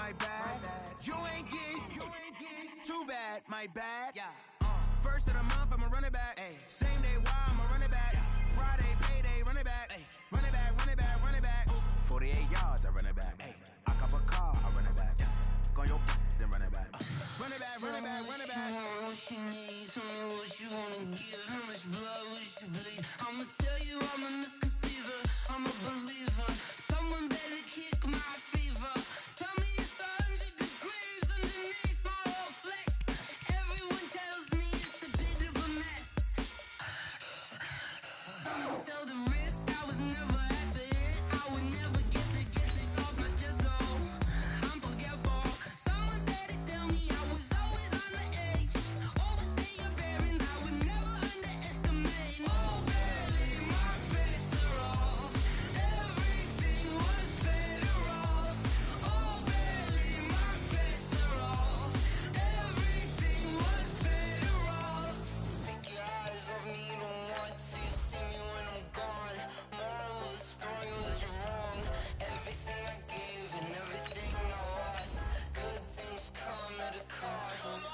my bad. You ain't geek, too bad, my bad. First of the month, I'ma run it back. Same day, why I'ma run it back. Friday, payday, run it back. Run it back, run it back, run it back. 48 yards, I run it back. I cop a car, I run it back. Go your then run it back. Run it back, run it back, run it back. What you need, tell me what you wanna give. How much blood would you bleed? I'ma tell you I'm a misconceiver, I'm a believer. Someone better kick my fever. Tell me it's 100 degrees underneath my whole flesh. Everyone tells me it's a bit of a mess. Someone tell the risk I was never at the end. I would never get it off my chest though. I'm forgetful. Someone better tell me I was always on the edge. Overstay your bearings, I would never underestimate. Oh barely, my bets are off. Everything was better off. Oh barely, my bets are off. Everything was better off. Take your eyes off me, don't want to see me when I'm gone. Moral of the story was you're wrong. Everything I gave and everything I lost. Good things come at a cost.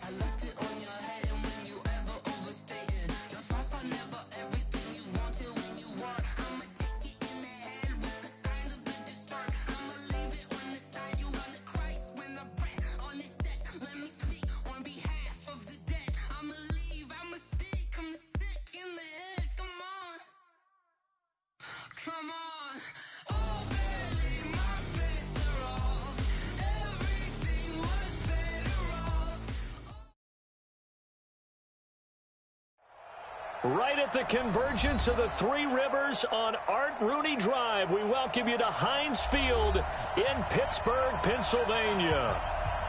I left it on your head, and when you ever overstay it, your thoughts are never everything you want till when you want. I'ma take it in the head with the signs of the distort. I'ma leave it on the side. You on the Christ when the breath on this set. Let me speak on behalf of the dead. I'ma leave, I'ma speak. I'm sick in the head. Come on, come on. Oh, barely, my bets are off. Everything was better off. Right at the convergence of the Three Rivers on Art Rooney Drive, we welcome you to Heinz Field in Pittsburgh, Pennsylvania.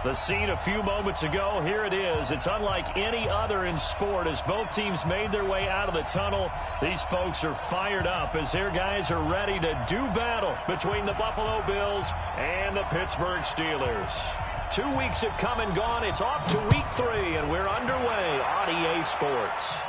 The scene a few moments ago, here it is. It's unlike any other in sport as both teams made their way out of the tunnel. These folks are fired up as their guys are ready to do battle between the Buffalo Bills and the Pittsburgh Steelers. 2 weeks have come and gone. It's off to week 3, and we're underway on EA Sports.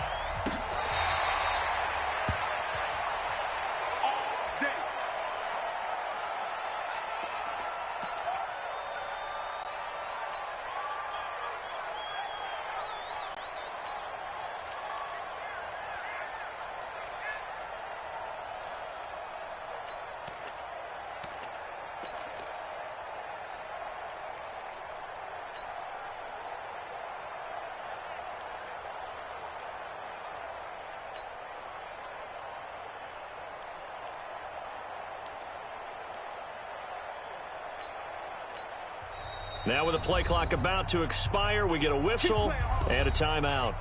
Now with the play clock about to expire, we get a whistle and a timeout.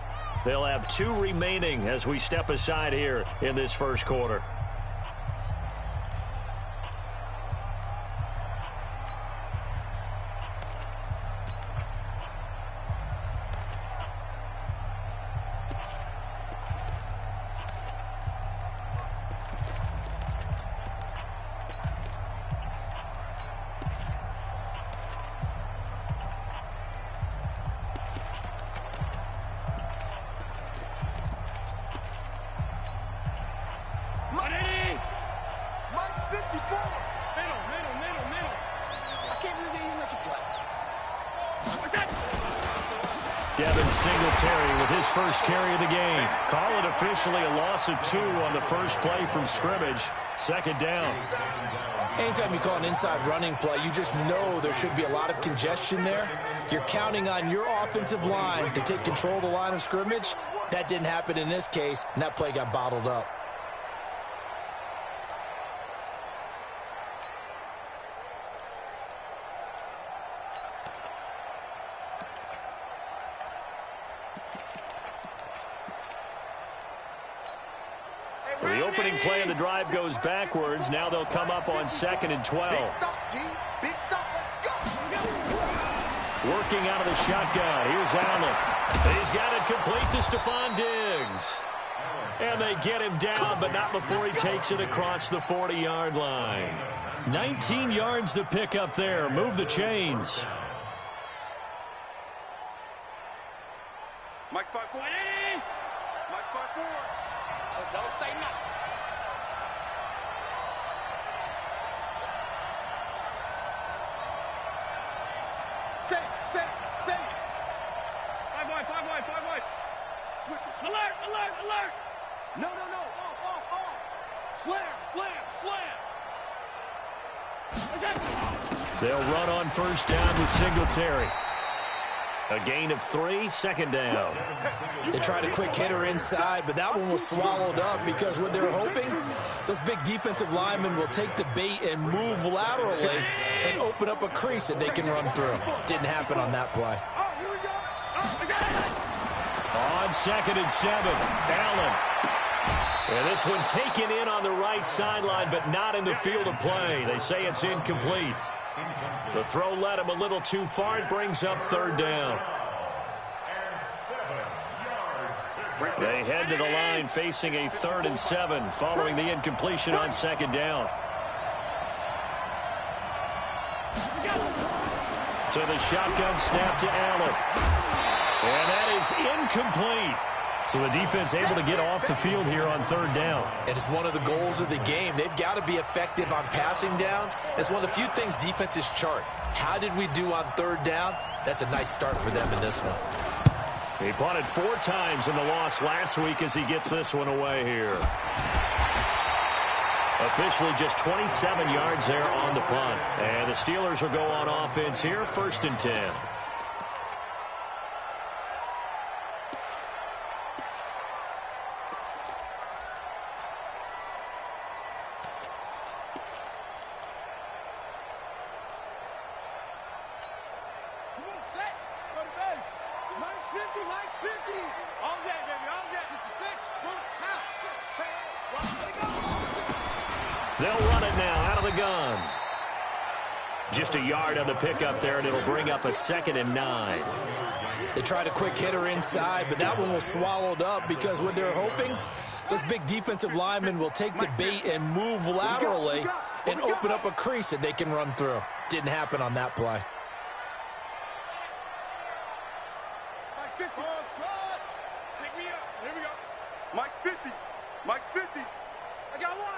They'll have 2 remaining as we step aside here in this first quarter. First carry of the game. Call it officially a loss of 2 on the first play from scrimmage. Second down. Anytime you call an inside running play, you just know there should be a lot of congestion there. You're counting on your offensive line to take control of the line of scrimmage. That didn't happen in this case, and that play got bottled up. So the opening play of the drive goes backwards. Now they'll come up on 2nd and 12. Big stop, G. Big stop. Let's go. Working out of the shotgun. Here's Allen. He's got it complete to Stephon Diggs. And they get him down, but not before he takes it across the 40-yard line. 19 yards to pick up there. Move the chains. Mike's 5-4. Mike's 5-4. So don't say nothing. Set. 5 wide. Switch. Alert. No. Off. Slam. They'll run on first down with Singletary. A gain of 3, second down. They tried a quick hitter inside, but that one was swallowed up because what they're hoping, those big defensive linemen will take the bait and move laterally and open up a crease that they can run through. Didn't happen on that play. Oh, here we go. On 2nd and 7, Allen. And this one taken in on the right sideline, but not in the field of play. They say it's incomplete. The throw led him a little too far. It brings up 3rd down. They head to the line facing a 3rd and 7 following the incompletion on 2nd down. To the shotgun snap to Allen. And that is incomplete. So the defense able to get off the field here on 3rd down. And it's one of the goals of the game. They've got to be effective on passing downs. It's one of the few things defenses chart. How did we do on 3rd down? That's a nice start for them in this one. He punted 4 times in the loss last week as he gets this one away here. Officially just 27 yards there on the punt. And the Steelers will go on offense here, 1st and 10. They'll run it now out of the gun. Just a yard on the pickup there, and it'll bring up a 2nd and 9. They tried a quick hitter inside, but that one was swallowed up because what they're hoping, those big defensive linemen will take the bait and move laterally and open up a crease that they can run through. Didn't happen on that play. Pick me up. Here we go. Mike's 50. I got one.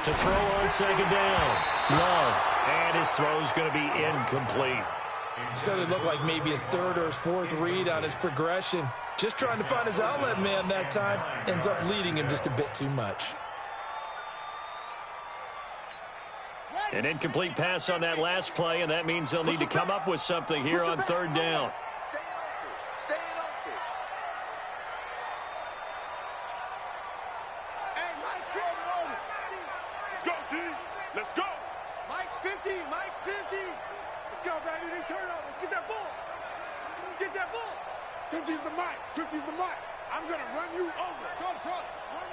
To throw on 2nd down. Love. And his throw's going to be incomplete. So it looked like maybe his 3rd or his 4th read on his progression. Just trying to find his outlet man that time. Ends up leading him just a bit too much. An incomplete pass on that last play, and that means they'll need to come up with something here on 3rd down. Stay open. Hey, Mike's 50. Let's go, D. Let's go. Mike's 50. Let's go, baby. They turn over. Get that ball. 50's the Mike. I'm going to run you over. Run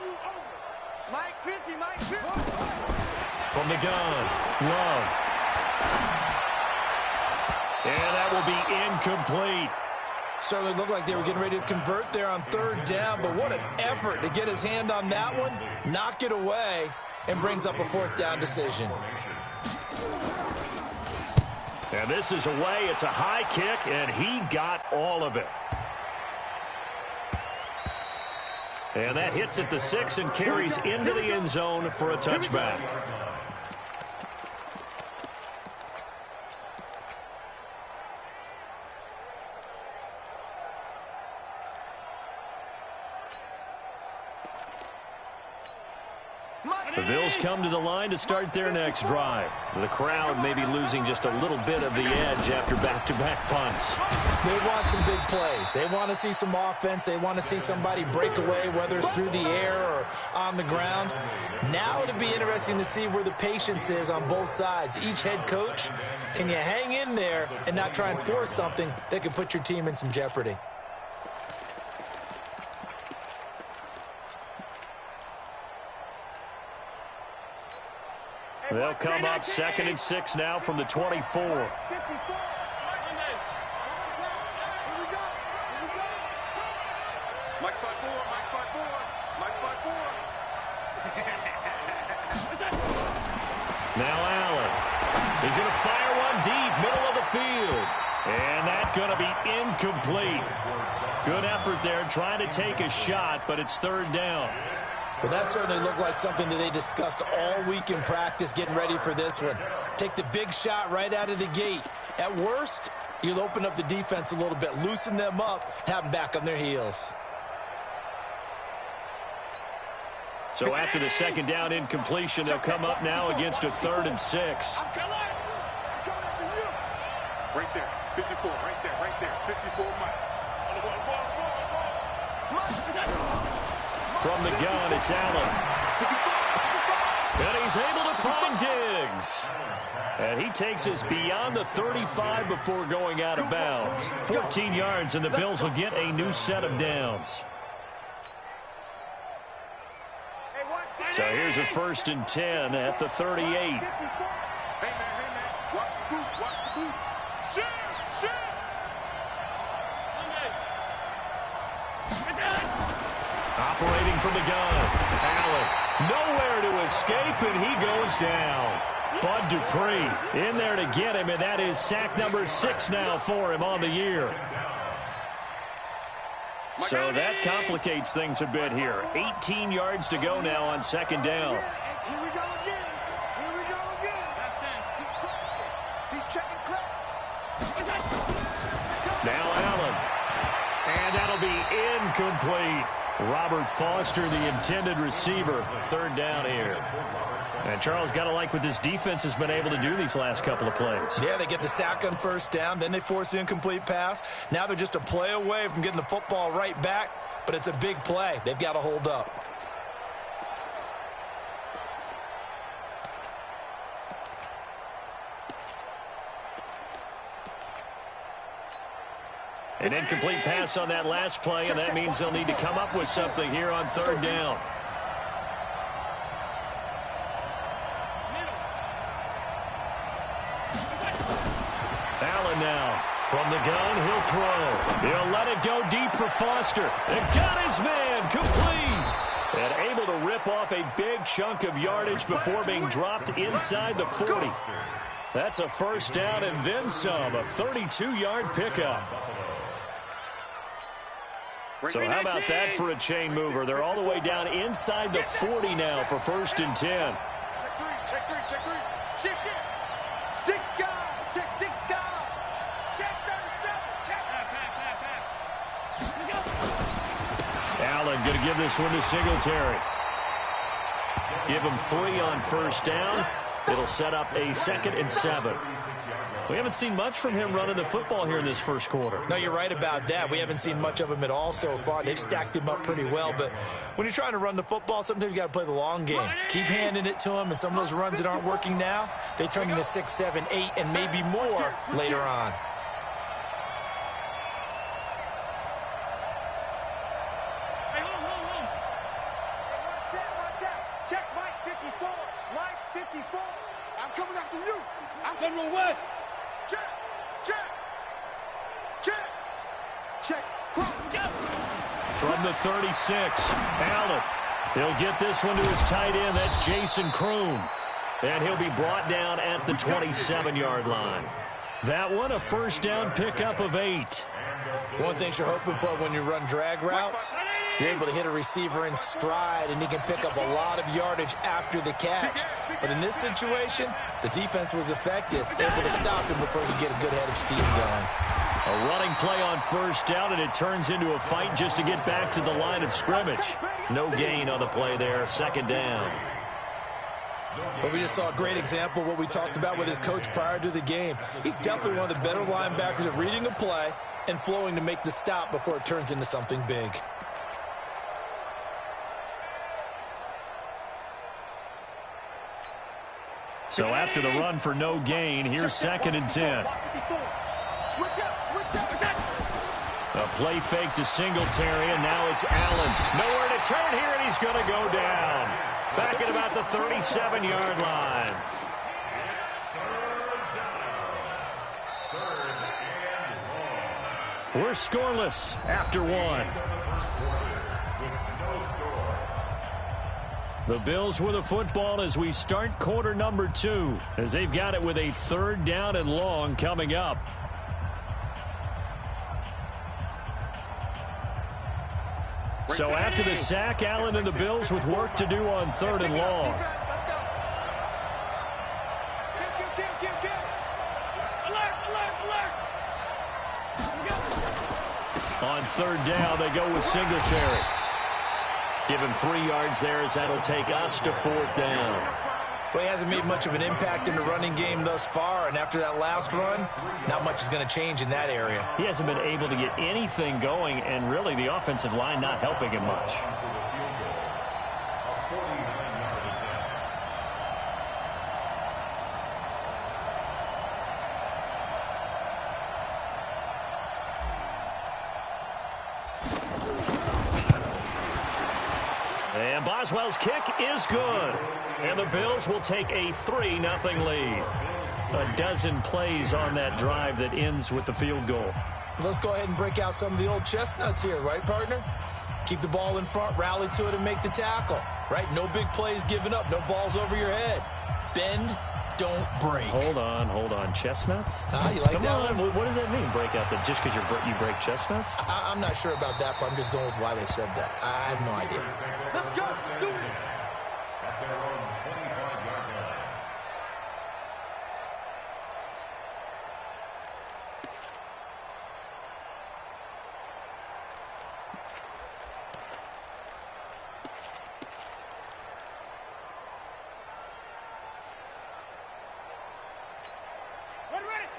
you over. Mike 50. From the gun, Love. And that will be incomplete. Certainly looked like they were getting ready to convert there on 3rd down, but what an effort to get his hand on that one, knock it away, and brings up a 4th down decision. And this is away. It's a high kick, and he got all of it. And that hits at the 6 and carries into the end zone for a touchback. The Bills come to the line to start their next drive. The crowd may be losing just a little bit of the edge after back-to-back punts. They want some big plays. They want to see some offense. They want to see somebody break away, whether it's through the air or on the ground. Now it'll be interesting to see where the patience is on both sides. Each head coach, can you hang in there and not try and force something that could put your team in some jeopardy? They'll come up 2nd and 6 now from the 24. Now Allen. He's going to fire one deep, middle of the field. And that's going to be incomplete. Good effort there trying to take a shot, but it's 3rd down. Well, that certainly looked like something that they discussed all week in practice getting ready for this one. Take the big shot right out of the gate. At worst, you'll open up the defense a little bit, loosen them up, have them back on their heels. So after the second down incompletion, they'll come up now against a 3rd and 6. I'm coming after you. Right there, 54, right there, 54, Mike. From the gun, it's Allen. And he's able to find Diggs. And he takes us beyond the 35 before going out of bounds. 14 yards, and the Bills will get a new set of downs. So here's a 1st and 10 at the 38. Hey, man, watch the boot, Shoot! Operating from the gun, Allen. Nowhere to escape, and he goes down. Bud Dupree in there to get him, and that is sack number 6 now for him on the year. So that complicates things a bit here. 18 yards to go now on 2nd down. Here we go again. He's checking crap. Now Allen. And that'll be incomplete. Robert Foster, the intended receiver. 3rd down here. And Charles, got to like what this defense has been able to do these last couple of plays. Yeah, they get the sack on 1st down, then they force the incomplete pass. Now they're just a play away from getting the football right back, but it's a big play. They've got to hold up. An incomplete pass on that last play, and that means they'll need to come up with something here on 3rd down. Allen now from the gun, he'll throw. He'll let it go deep for Foster. And got his man complete. And able to rip off a big chunk of yardage before being dropped inside the 40. That's a 1st down and then some, a 32-yard pickup. So how about that for a chain mover? They're all the way down inside the 40 now for 1st and 10. Check three. Shift. 6 guys. Check 6 guys. Check 37. Allen going to give this one to Singletary. Give him 3 on 1st down. It'll set up a 2nd and 7. We haven't seen much from him running the football here in this 1st quarter. No, you're right about that. We haven't seen much of him at all so far. They've stacked him up pretty well, but when you're trying to run the football, sometimes you got to play the long game. Keep handing it to him, and some of those runs that aren't working now, they turn into 6, 7, 8, and maybe more later on. Watch out. Check Mike 54. Mike 54. I'm coming after you. I'm coming west. Check. From the 36, Allen. He'll get this one to his tight end. That's Jason Kroon. And he'll be brought down at the 27-yard line. That one, a 1st down pickup of 8. One thing you're hoping for when you run drag routes, you're able to hit a receiver in stride, and he can pick up a lot of yardage after the catch. But in this situation, the defense was effective, able to stop him before he could get a good head of steam going. A running play on 1st down, and it turns into a fight just to get back to the line of scrimmage. No gain on the play there, 2nd down. But we just saw a great example of what we talked about with his coach prior to the game. He's definitely one of the better linebackers at reading a play and flowing to make the stop before it turns into something big. So after the run for no gain, here's 2nd and 10. Switch up. A play fake to Singletary, and now it's Allen. Nowhere to turn here, and he's going to go down. Back at about the 37-yard line. We're scoreless after 1. The Bills with the football as we start quarter number 2, as they've got it with a 3rd down and long coming up. So after the sack, Allen and the Bills with work to do on 3rd and long. On 3rd down, they go with Singletary. Give him 3 yards there as that'll take us to 4th down. Well, he hasn't made much of an impact in the running game thus far, and after that last run, not much is going to change in that area. He hasn't been able to get anything going, and really the offensive line not helping him much. And Boswell's kick is good. And the Bills will take a 3-0 lead. A dozen plays on that drive that ends with the field goal. Let's go ahead and break out some of the old chestnuts here, right, partner? Keep the ball in front, rally to it, and make the tackle, right? No big plays given up, no balls over your head. Bend, don't break. Hold on. Chestnuts? You like Come that on. one? What does that mean, break out? That just because you break chestnuts? I'm not sure about that, but I'm just going with why they said that. I have no idea. Let's go. Do it.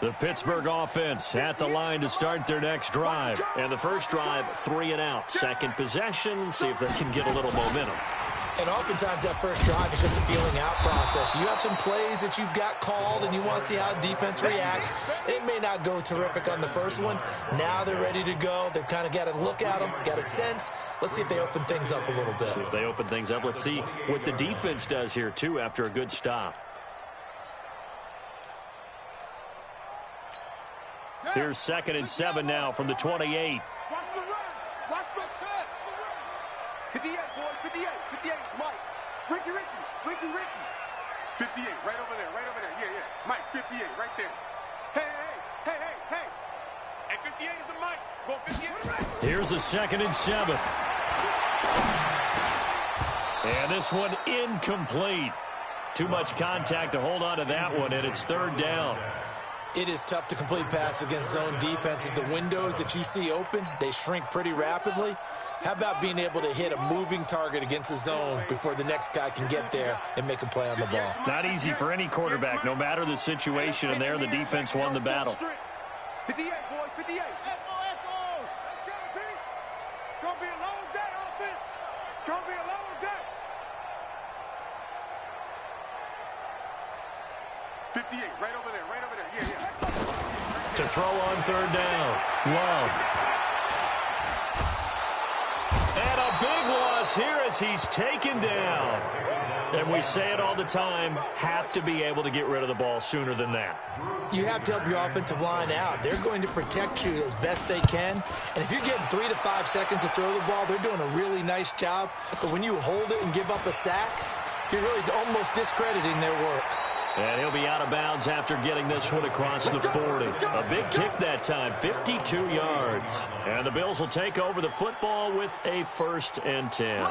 The Pittsburgh offense at the line to start their next drive. And the first drive, 3 and out. Second possession, see if they can get a little momentum. And oftentimes that first drive is just a feeling out process. You have some plays that you've got called and you want to see how defense reacts. It may not go terrific on the first one. Now they're ready to go. They've kind of got to look at them, got a sense. Let's see if they open things up a little bit. See if they open things up. Let's see what the defense does here, too, after a good stop. Here's 2nd and 7 now from the 28. Watch the run. Watch the check. 58, boys. 58. 58. It's Mike. Ricky. 58. Right over there. Yeah. Mike, 58. Right there. Hey. And 58 is a Mike. Go 58. Here's the 2nd and 7. And this one incomplete. Too much contact to hold on to that one, and it's 3rd down. It is tough to complete passes against zone defenses. The windows that you see open, they shrink pretty rapidly. How about being able to hit a moving target against a zone before the next guy can get there and make a play on the ball? Not easy for any quarterback, no matter the situation, and there the defense won the battle. 58, boys. 58. Echo. Let's go, team. It's going to be a long day, offense. It's going to be a long day. 58, right over there. Yeah. To throw on 3rd down. Love. And a big loss here as he's taken down. And we say it all the time, have to be able to get rid of the ball sooner than that. You have to help your offensive line out. They're going to protect you as best they can. And if you're getting 3 to 5 seconds to throw the ball, they're doing a really nice job. But when you hold it and give up a sack, you're really almost discrediting their work. And he'll be out of bounds after getting this one across the 40. A big kick that time, 52 yards. And the Bills will take over the football with a 1st and 10.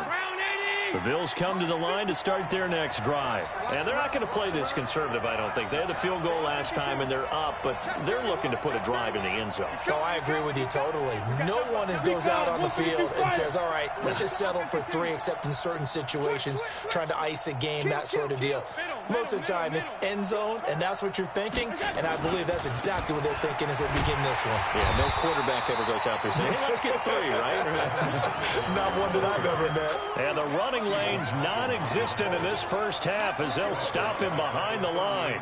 The Bills come to the line to start their next drive. And they're not going to play this conservative, I don't think. They had the field goal last time, and they're up, but they're looking to put a drive in the end zone. Oh, I agree with you totally. No one goes out on the field and says, all right, let's just settle for 3, except in certain situations, trying to ice a game, that sort of deal. Most of the time, it's end zone, and that's what you're thinking, and I believe that's exactly what they're thinking as they begin this one. Yeah, no quarterback ever goes out there saying, hey, let's get 3, right? Not one that I've ever met. And the running lane's non-existent in this first half as they'll stop him behind the line.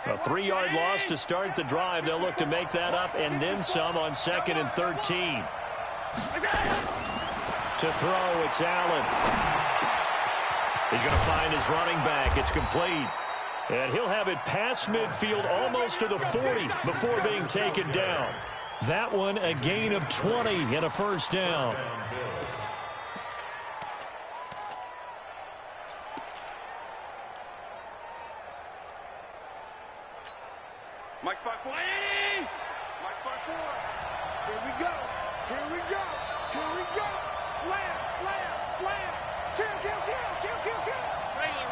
A 3-yard loss to start the drive. They'll look to make that up and then some on 2nd and 13. To throw, it's Allen. He's going to find his running back. It's complete. And he'll have it past midfield almost to the 40 before being taken down. That one a gain of 20 and a 1st down. Mike 5-4. Mike by 4. Here we go. Here we go. Here we go. Slam, slam, slam. Kill, kill, kill, kill, kill, kill. Regular.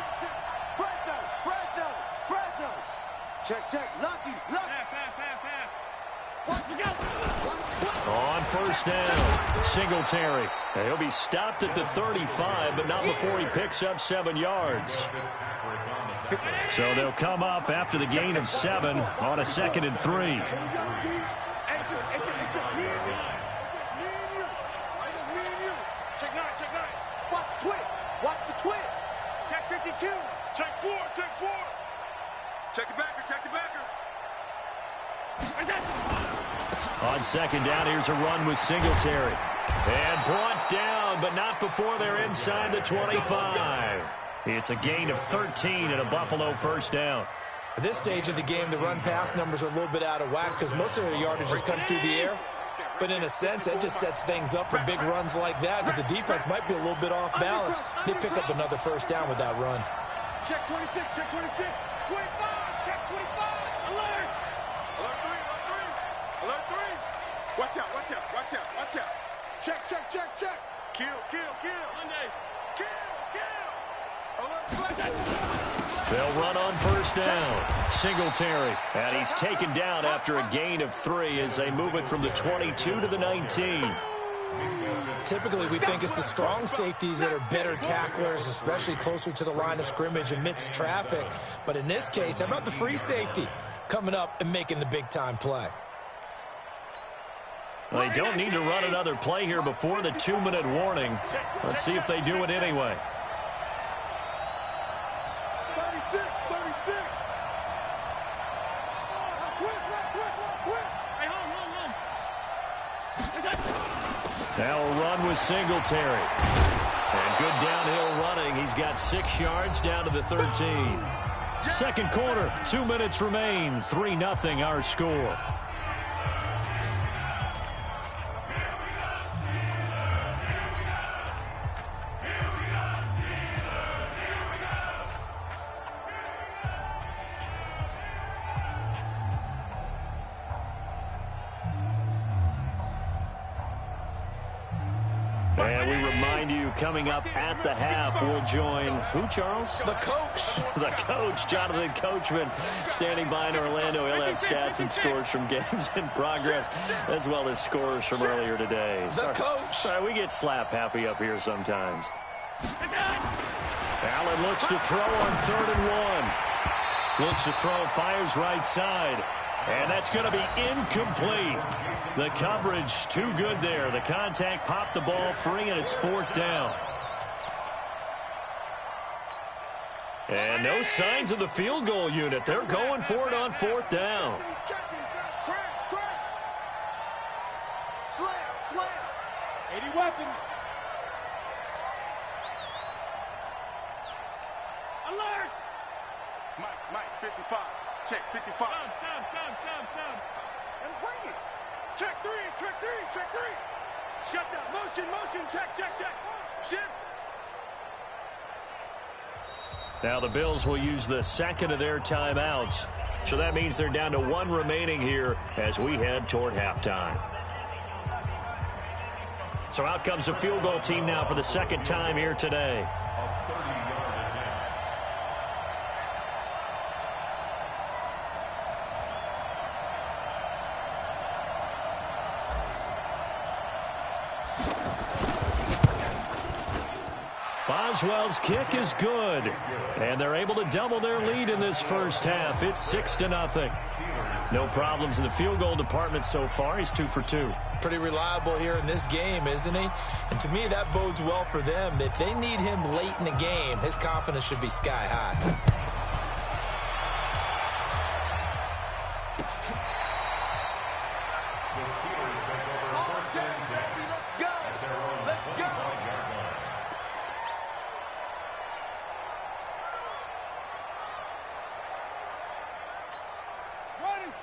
Check, check. Fresno, Fresno, Fresno. Check, check. Lucky. Half. On first down, Singletary. And he'll be stopped at the 35, but not before he picks up 7 yards. So they'll come up after the gain of 7 on a 2nd and 3. Here we go, G. It's just me and you. It's just me and you. It's just me and you. Check 9, check 9. Watch the twist. Watch the twist. Check 52. Check 4, check 4. Check the backer, check the backer. On 2nd down, here's a run with Singletary. And brought down, but not before they're inside the 25. It's a gain of 13 and a Buffalo first down. At this stage of the game, the run-pass numbers are a little bit out of whack because most of their yardage has come through the air. But in a sense, that just sets things up for big runs like that because the defense might be a little bit off balance. They pick up another first down with that run. Check 26, check 26. 25, check 25. Alert. Alert 3, alert 3. Alert 3. Watch out, watch out, watch out, watch out. Check, check, check, check. Kill. Monday. Kill. Alert, flash. They'll run on first down. Singletary. And he's taken down after a gain of 3 as they move it from the 22 to the 19. Typically, we think it's the strong safeties that are better tacklers, especially closer to the line of scrimmage amidst traffic. But in this case, how about the free safety coming up and making the big-time play? They don't need to run another play here before the 2-minute warning. Let's see if they do it anyway. 36. Now a run with Singletary. And good downhill running. He's got 6 yards down to the 13. Second quarter, 2 minutes remain. 3-0 our score. And we remind you, coming up at the half, we'll join who, Charles? The coach. The coach, Jonathan Coachman, standing by in Orlando. He'll have stats and scores from games in progress, as well as scores from earlier today. The coach. Sorry, we get slap happy up here sometimes. Allen looks to throw on 3rd and 1. Looks to throw, fires right side. And that's going to be incomplete. The coverage too good there. The contact popped the ball free, and it's 4th down. And no signs of the field goal unit. They're going for it on 4th down. Slam. 80 weapons. Alert. Mike, 55. Check, 55. Stop. And bring it. Check 3. Shut down. Motion. Check. Shift. Now the Bills will use the second of their timeouts. So that means they're down to 1 remaining here as we head toward halftime. So out comes a field goal team now for the second time here today. Boswell's kick is good, and they're able to double their lead in this first half. It's 6-0. No problems in the field goal department so far. He's 2 for 2. Pretty reliable here in this game, isn't he? And to me, that bodes well for them. If they need him late in the game, his confidence should be sky high.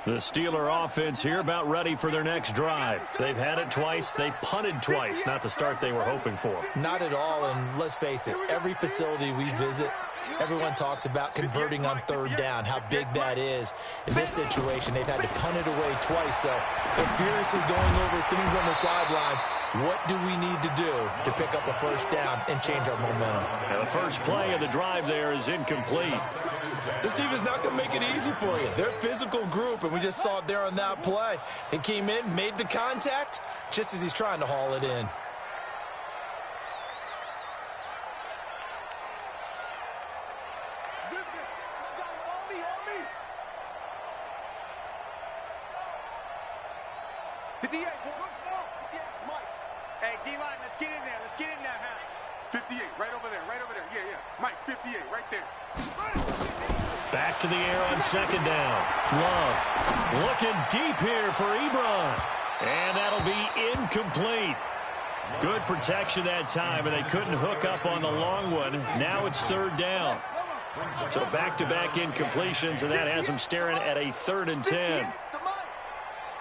The Steeler offense here about ready for their next drive. They've had it twice. They've punted twice. Not the start they were hoping for. Not at all, and let's face it, every facility we visit, everyone talks about converting on third down, how big that is. In this situation, they've had to punt it away twice, so they're furiously going over things on the sidelines. What do we need to do to pick up a first down and change our momentum? Now, the first play of the drive there is incomplete. This team is not going to make it easy for you. They're a physical group, and we just saw it there on that play. He came in, made the contact, just as he's trying to haul it in. Hey, D-line, let's get in there. Let's get in there, huh? 58, right over there, right over there. Yeah, yeah. Mike, 58, right there. Back to the air on second down. Love looking deep here for Ebron. And that'll be incomplete. Good protection that time, and they couldn't hook up on the long one. Now it's third down. So back-to-back incompletions, and that has them staring at a 3rd and 10.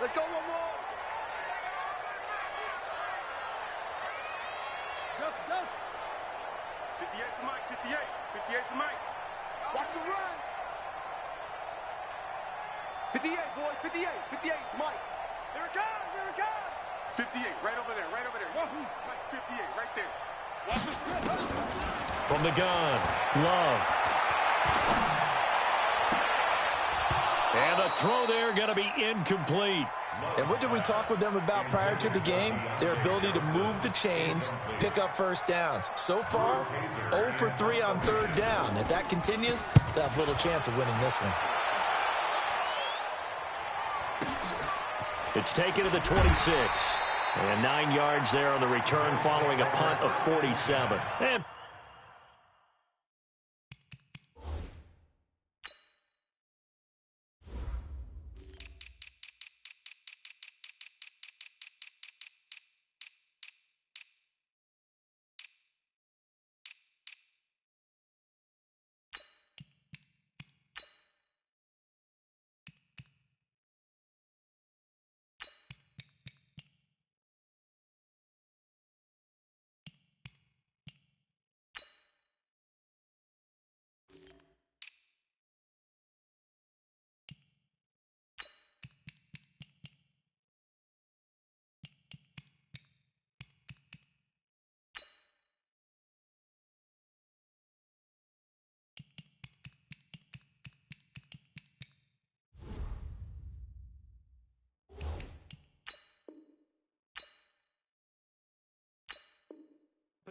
Let's go one more. Go. 58 to Mike, 58. 58 to Mike. Watch the run. 58, boys, 58. 58 to Mike. Here it comes, here it comes. 58, right over there, right over there. Wahoo. Mike, 58, right there. Watch this. From the gun, Love. And the throw there going to be incomplete. And what did we talk with them about prior to the game? Their ability to move the chains, pick up first downs. So far, 0 for 3 on third down. If that continues, they'll have little chance of winning this one. It's taken to the 26. And 9 yards there on the return following a punt of 47. And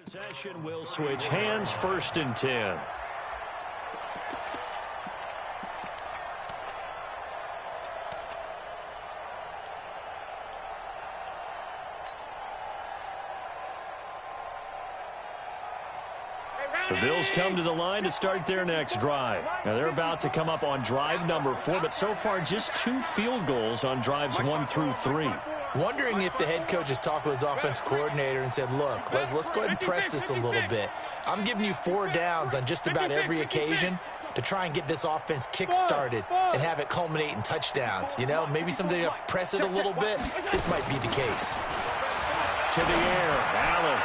possession will switch hands, 1st and 10. The Bills come to the line to start their next drive. Now they're about to come up on drive number 4, but so far just 2 field goals on drives 1 through 3. Wondering if the head coach has talked with his offense coordinator and said, look, let's go ahead and press this a little bit. I'm giving you 4 downs on just about every occasion to try and get this offense kick-started and have it culminate in touchdowns. You know, maybe someday to press it a little bit. This might be the case. To the air, Allen.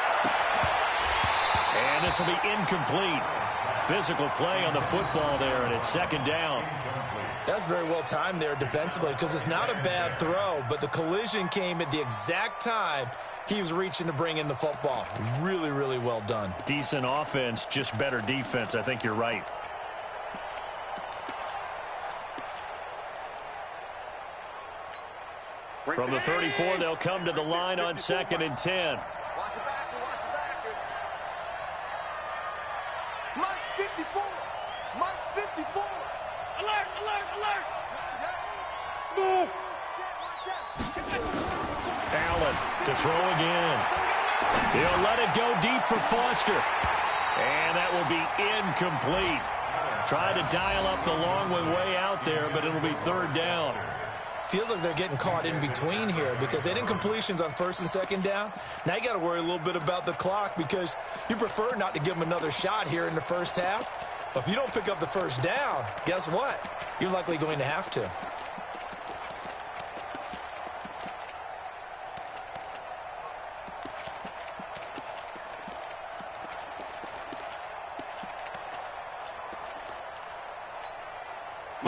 And this will be incomplete. Physical play on the football there, and it's 2nd down. That's very well timed there defensively because it's not a bad throw, but the collision came at the exact time he was reaching to bring in the football. Really, really well done. Decent offense, just better defense. I think you're right. From the 34, they'll come to the line on 2nd and 10. Watch the backer, watch the backer. Mike 54. Mike 54. Alert, alert, alert. Smooth. Allen to throw again. He'll let it go deep for Foster. And that will be incomplete. Try to dial up the long one way out there, but it'll be 3rd down. Feels like they're getting caught in between here because they didn't incompletions on 1st and 2nd down. Now you got to worry a little bit about the clock because you prefer not to give them another shot here in the first half. But if you don't pick up the 1st down, guess what? You're likely going to have to.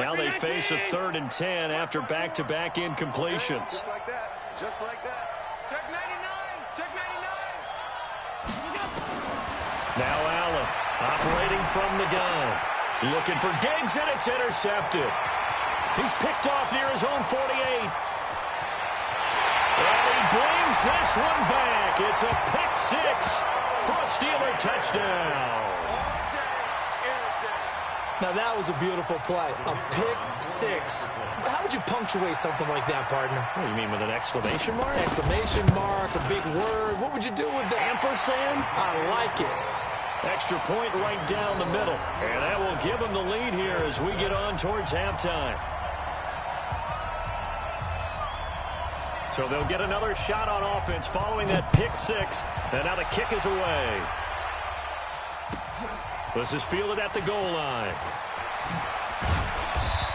Now they face a 3rd and 10 after back-to-back incompletions. Just like that. Just like that. Check 99. Check 99. Now Allen operating from the gun. Looking for Diggs, and it's intercepted. He's picked off near his own 48. And he brings this one back. It's a pick 6 for a Steeler touchdown. Now, that was a beautiful play. A pick 6. How would you punctuate something like that, partner? What do you mean, with an exclamation mark? Exclamation mark, a big word. What would you do with that? Ampersand? I like it. Extra point right down the middle. And that will give them the lead here as we get on towards halftime. So they'll get another shot on offense following that pick 6. And now the kick is away. This is fielded at the goal line.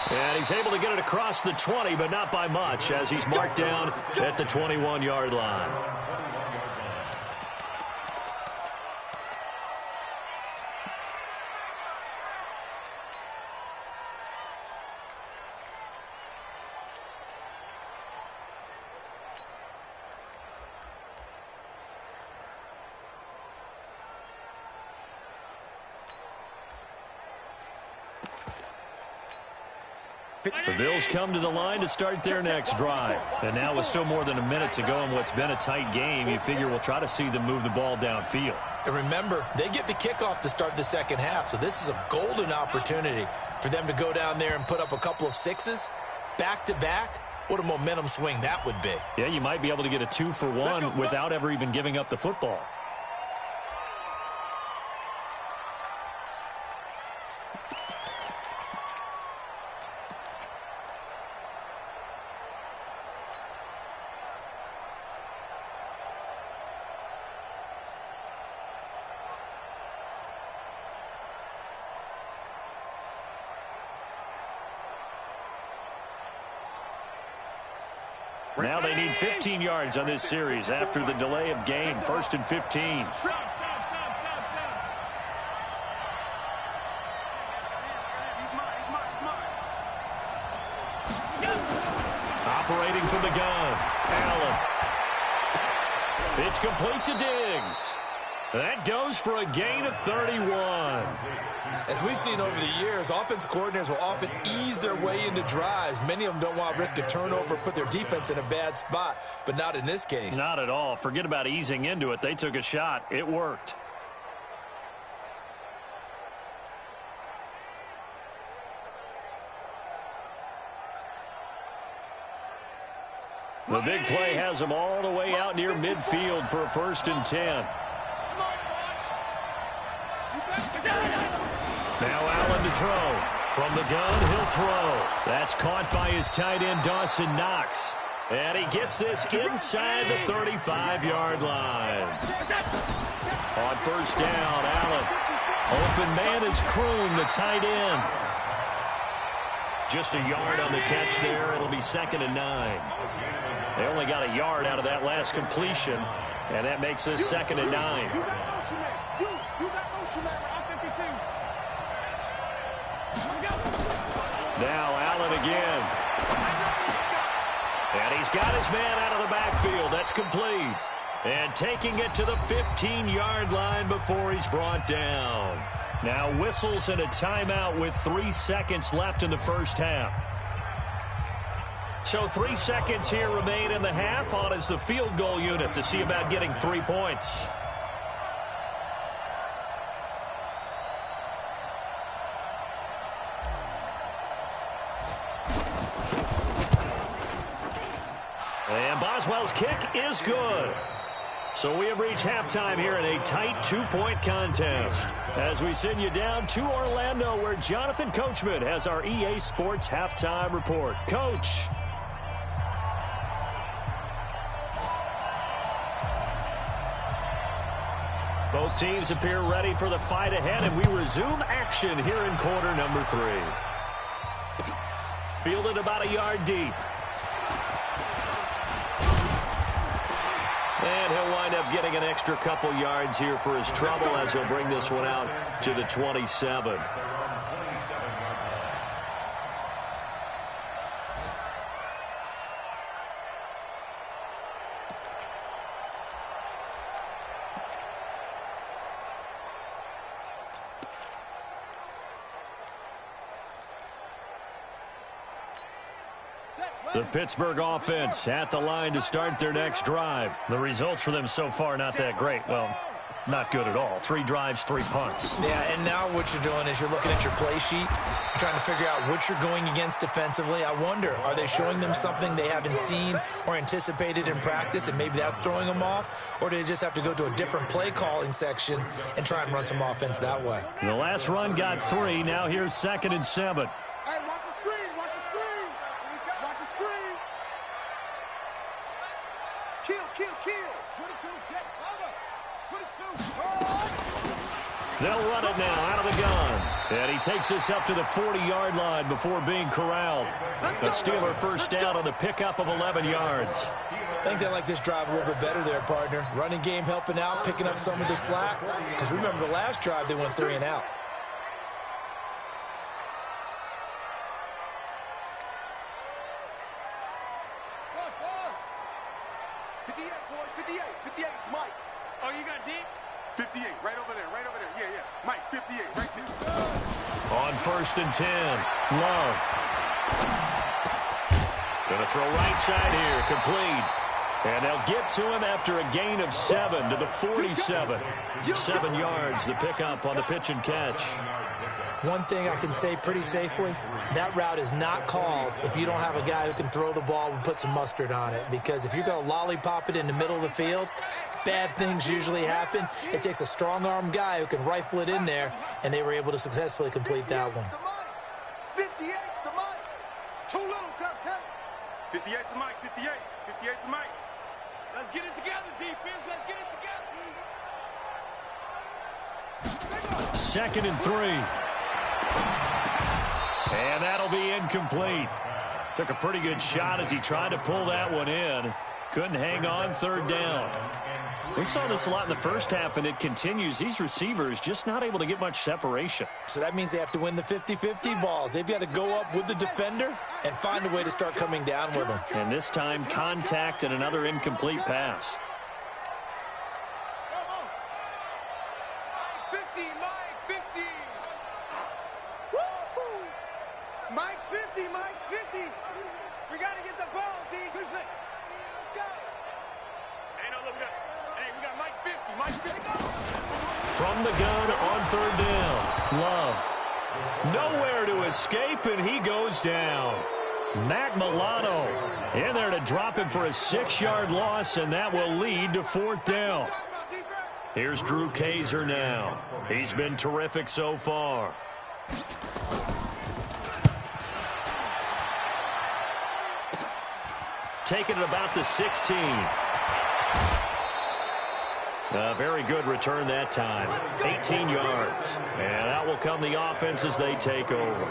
And he's able to get it across the 20, but not by much, as he's marked down at the 21-yard line. The Bills come to the line to start their next drive. And now with still more than a minute to go in what's been a tight game, you figure we'll try to see them move the ball downfield. And remember, they get the kickoff to start the second half, so this is a golden opportunity for them to go down there and put up a couple of 6s back-to-back. What a momentum swing that would be. Yeah, you might be able to get a 2-for-1 without ever even giving up the football. Now they need 15 yards on this series after the delay of game. 1st and 15. Operating from the gun, Allen. It's complete to Diggs. That goes for a gain of 31. As we've seen over the years, offensive coordinators will often ease their way into drives. Many of them don't want to risk a turnover, put their defense in a bad spot, but not in this case. Not at all. Forget about easing into it. They took a shot. It worked. The big play has them all the way out near midfield for a 1st and 10. Now Allen to throw. From the gun, he'll throw. That's caught by his tight end, Dawson Knox. And he gets this inside the 35-yard line. On 1st down, Allen. Open man is Kroon, the tight end. Just a yard on the catch there. It'll be 2nd and 9. They only got a yard out of that last completion, and that makes this 2nd and 9. Now Allen again. And he's got his man out of the backfield. That's complete. And taking it to the 15-yard line before he's brought down. Now whistles and a timeout with 3 seconds left in the first half. So 3 seconds here remain in the half. On is the field goal unit to see about getting 3 points. And Boswell's kick is good. So we have reached halftime here in a tight 2-point contest. As we send you down to Orlando, where Jonathan Coachman has our EA Sports halftime report. Coach. Both teams appear ready for the fight ahead, and we resume action here in quarter number 3. Fielded about a yard deep. And he'll wind up getting an extra couple yards here for his trouble as he'll bring this one out to the 27. The Pittsburgh offense at the line to start their next drive. The results for them so far not that great. Well, not good at all. 3 drives, 3 punts. Yeah, and now what you're doing is you're looking at your play sheet, trying to figure out what you're going against defensively. I wonder, are they showing them something they haven't seen or anticipated in practice, and maybe that's throwing them off? Or do they just have to go to a different play calling section and try and run some offense that way? The last run got 3. Now here's 2nd and 7. Hey, watch the screen, watch the screen. Watch the screen. Kill. 22, jet cover. 22. They'll run it now out of the gun. And he takes us up to the 40-yard line before being corralled. A Steeler first down on the pickup of 11 yards. I think they like this drive a little bit better there, partner. Running game helping out, picking up some of the slack. Because remember, the last drive they went 3 and out. Mike. Oh, you got deep? 58, right over there. Yeah. Mike, 58, right there. On 1st and 10, Love. Going to throw right side here, complete. And they'll get to him after a gain of 7 to the 47. 7 yards, the pickup on the pitch and catch. One thing I can say pretty safely, that route is not called if you don't have a guy who can throw the ball and put some mustard on it. Because if you're going to lollipop it in the middle of the field, bad things usually happen. It takes a strong-arm guy who can rifle it in there, and they were able to successfully complete that one. 58 to Mike. Too little, Captain. 58 to Mike, 58 to Mike. Let's get it together, defense. Let's get it together. 2nd and 3. And that'll be incomplete. Took a pretty good shot as he tried to pull that one in. Couldn't hang on, 3rd down. We saw this a lot in the first half, and it continues. These receivers just not able to get much separation. So that means they have to win the 50-50 balls. They've got to go up with the defender and find a way to start coming down with them. And this time, contact and another incomplete pass. 50, Mike, 50. Woo-hoo. Mike's 50. We got to get the ball, D. 2 seconds. Let's go. Hey, no, look, we got Mike 50. Mike 50. From the gun on 3rd down, Love. Nowhere to escape, and he goes down. Matt Milano in there to drop him for a 6-yard loss, and that will lead to 4th down. Here's Drew Kaiser now. He's been terrific so far. Taking it about the 16. A very good return that time. 18 yards. And out will come the offense as they take over.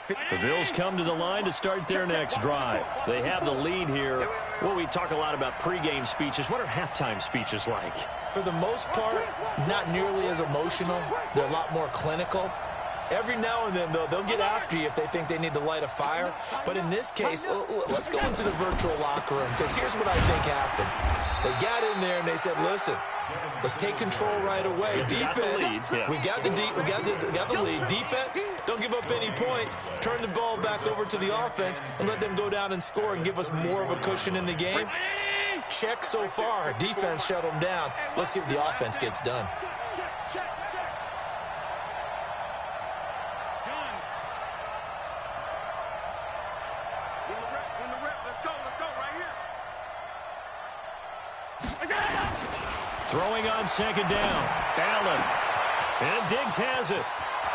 The Bills come to the line to start their next drive. They have the lead here. Well, we talk a lot about pregame speeches. What are halftime speeches like? For the most part, not nearly as emotional. They're a lot more clinical. Every now and then, though, they'll get after you if they think they need to light a fire. But in this case, let's go into the virtual locker room, because here's what I think happened. They got in there and they said, listen, let's take control right away. Defense, we got the lead. Defense, don't give up any points. Turn the ball back over to the offense and let them go down and score and give us more of a cushion in the game. Check so far. Defense shut them down. Let's see if the offense gets done. Throwing on 2nd down. Allen. And Diggs has it.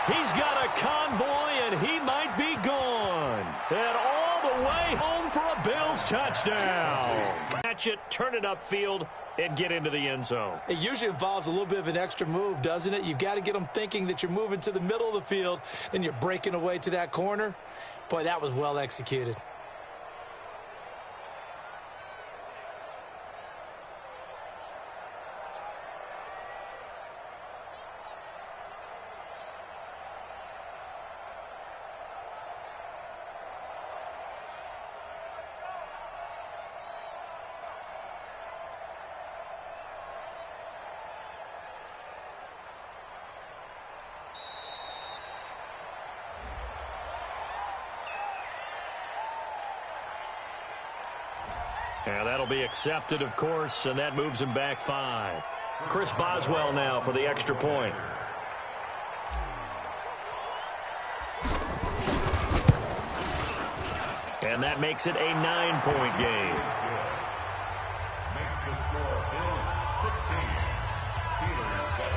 He's got a convoy, and he might be gone. And all the way home for a Bills touchdown. Catch it, turn it upfield, and get into the end zone. It usually involves a little bit of an extra move, doesn't it? You've got to get them thinking that you're moving to the middle of the field, then you're breaking away to that corner. Boy, that was well executed. And that'll be accepted, of course, and that moves him back 5. Chris Boswell now for the extra point. And that makes it a 9-point game. Makes the score Bills 16, Steelers 7.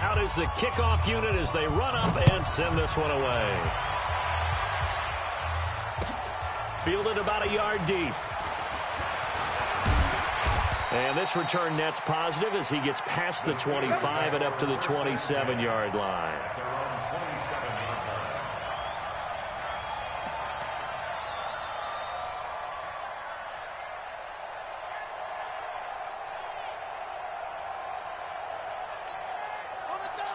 Out is the kickoff unit as they run up and send this one away. Fielded about a yard deep. And this return net's positive as he gets past the 25 and up to the 27-yard line.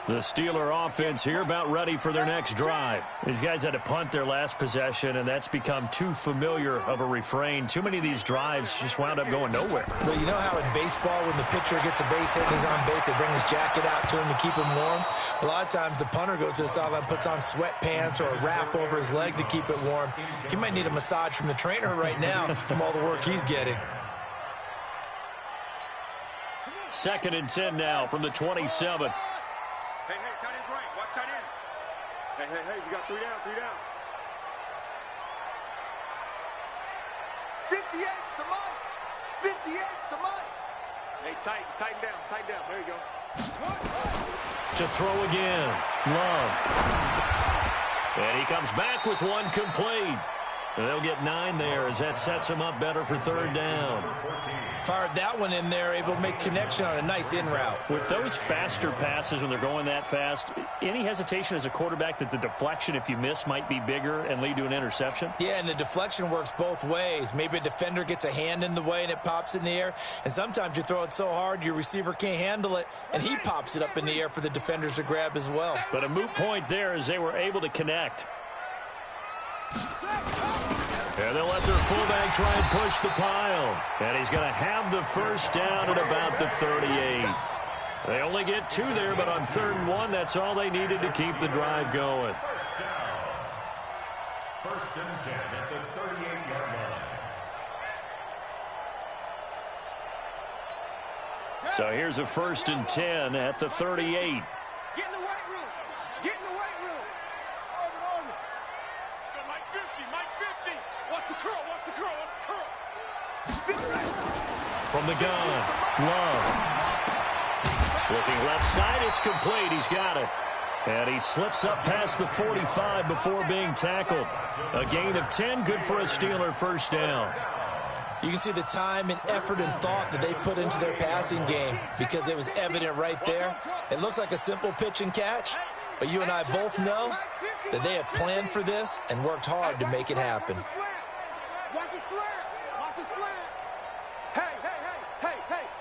The Steeler offense here about ready for their next drive. These guys had to punt their last possession, and that's become too familiar of a refrain. Too many of these drives just wound up going nowhere. Well, you know how in baseball when the pitcher gets a base hit and he's on base, they bring his jacket out to him to keep him warm? A lot of times the punter goes to the sideline, puts on sweatpants or a wrap over his leg to keep it warm. He might need a massage from the trainer right now from all the work he's getting. 2nd and 10 now from the 27. Hey, tight end's right. Watch tight end. Hey, we got 3 down, 3 down. 58's the Mike. 58's the Mike. Hey, tighten down. There you go. To throw again. Love. And he comes back with one complete. And they'll get 9 there as that sets him up better for 3rd down. Fired that one in there, able to make connection on a nice in route. With those faster passes when they're going that fast, any hesitation as a quarterback that the deflection, if you miss, might be bigger and lead to an interception? Yeah, and the deflection works both ways. Maybe a defender gets a hand in the way and it pops in the air. And sometimes you throw it so hard your receiver can't handle it, and he pops it up in the air for the defenders to grab as well. But a moot point there as they were able to connect. And they'll let their fullback try and push the pile. And he's going to have the first down at about the 38. They only get 2 there, but on 3rd and 1, that's all they needed to keep the drive going. First down. 1st and 10 at the 38-yard line. So here's a 1st and 10 at the 38. Get in the weight room. Get in the weight room. Over. Mike 50. Watch the curl. From the gun, Love. Looking left side, it's complete. He's got it. And he slips up past the 45 before being tackled. A gain of 10, good for a Steeler first down. You can see the time and effort and thought that they put into their passing game because it was evident right there. It looks like a simple pitch and catch, but you and I both know that they have planned for this and worked hard to make it happen. Watch his slant. Hey,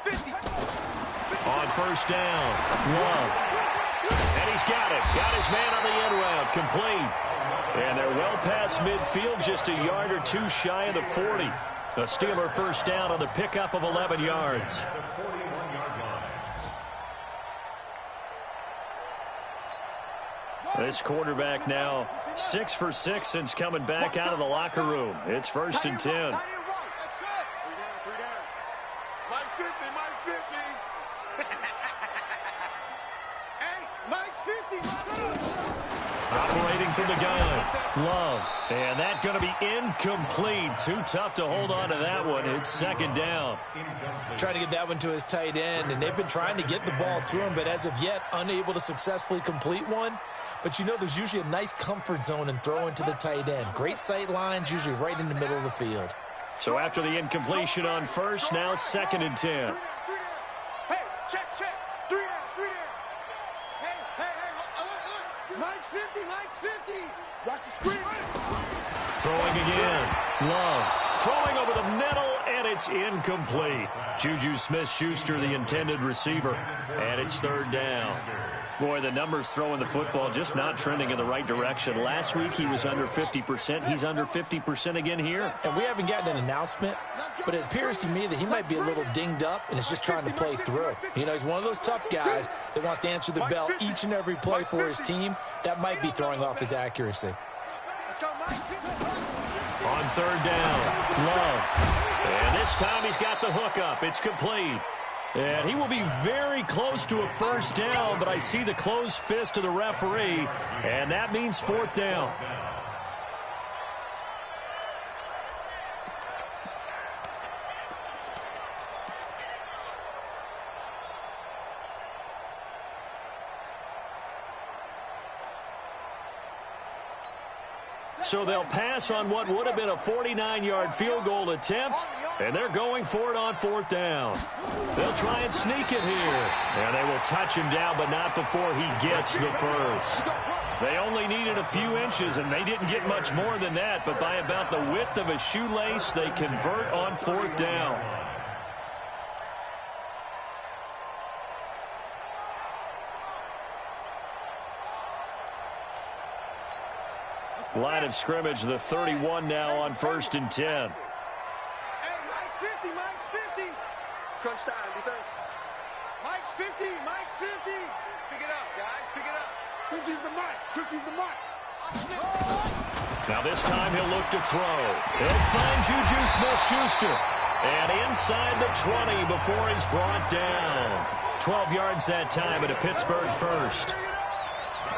50. On first down, Love. And he's got it. Got his man on the end route, complete. And they're well past midfield, just a yard or 2 shy of the 40. A Steeler first down on the pickup of 11 yards. This quarterback now 6 for 6 since coming back out of the locker room. It's 1st and 10. That's it. 3 down. Mike 50. Hey, Mike's 50. Operating from the gun, Love. And that's going to be incomplete. Too tough to hold on to that one. It's 2nd down. Trying to get that one to his tight end, and they've been trying to get the ball to him, but as of yet, unable to successfully complete one. But you know there's usually a nice comfort zone in throwing to the tight end. Great sight lines, usually right in the middle of the field. So after the incompletion on first, now 2nd and 10. Hey, check. 3 down. Hey. Mike's 50. Watch the screen. Throwing again. Love. Throwing over the middle, and it's incomplete. Juju Smith-Schuster, the intended receiver, and it's 3rd down. Boy, the numbers throwing the football just not trending in the right direction. Last week he was under 50%. He's under 50% again here. And we haven't gotten an announcement, but it appears to me that he might be a little dinged up and is just trying to play through. You know, he's one of those tough guys that wants to answer the bell each and every play for his team. That might be throwing off his accuracy. Let's go, Mike. On third down, Love. And this time he's got the hook up. It's complete. And he will be very close to a first down, but I see the closed fist of the referee, and that means fourth down. So they'll pass on what would have been a 49-yard field goal attempt, and they're going for it on fourth down. They'll try and sneak it here, and they will touch him down, but not before he gets the first. They only needed a few inches, and they didn't get much more than that, but by about the width of a shoelace, they convert on fourth down. Line of scrimmage, the 31 now on 1st and 10. Hey, Mike's 50, Mike's 50. Crunch time, defense. Mike's 50, Mike's 50. Pick it up, guys, pick it up. 50's the Mike, 50's the Mike. Now this time he'll look to throw. He'll find Juju Smith-Schuster. And inside the 20 before he's brought down. 12 yards that time at a Pittsburgh first.